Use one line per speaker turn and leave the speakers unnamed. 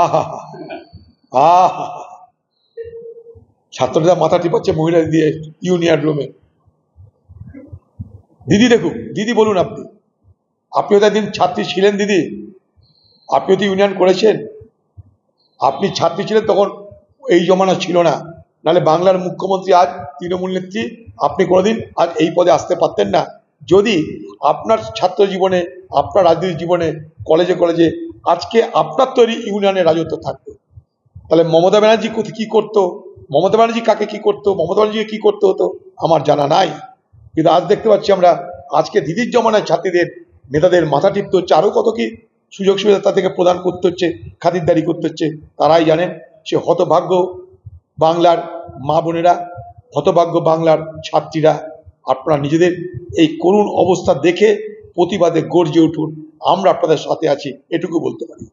আহা আহা ছাত্ররা মাথা টিপাচ্ছে মহিলা দিয়ে ইউনিয়ন রুমে। দিদি দেখুন, দিদি বলুন, আপনিও তো একদিন ছাত্রী ছিলেন দিদি, আপনিও তো ইউনিয়ন করেছেন। আপনি ছাত্রী ছিলেন তখন এই জমানা ছিল না, নাহলে বাংলার মুখ্যমন্ত্রী আজ তৃণমূল নেত্রী, আপনি কোনোদিন আজ এই পদে আসতে পারতেন না। যদি আপনার ছাত্র জীবনে, আপনার রাজনৈতিক জীবনে, কলেজে কলেজে আজকে আপনার তৈরি ইউনিয়নের রাজত্ব থাকতো, তাহলে মমতা ব্যানার্জি কি করতো, মমতা ব্যানার্জি কাকে কি করতো, মমতা ব্যানার্জিকে কি করতে হতো আমার জানা নাই। কিন্তু আজ দেখতে পাচ্ছি আমরা, আজকে দিদির জমানায় ছাত্রীদের নেতাদের মাথা টিপতে হচ্ছে, আরো কত কি সুযোগ সুবিধা তাদেরকে প্রদান করতে হচ্ছে, খাতিরদারি করতে হচ্ছে, তারাই জানেন। সে হতভাগ্য বাংলার মা বোনেরা, হতভাগ্য বাংলার ছাত্রীরা, আপনারা নিজেদের এই করুণ অবস্থা দেখে প্রতিবাদে গর্জে উঠুন। আমরা আপনাদের সাথে আছি, এটুকু বলতে পারি।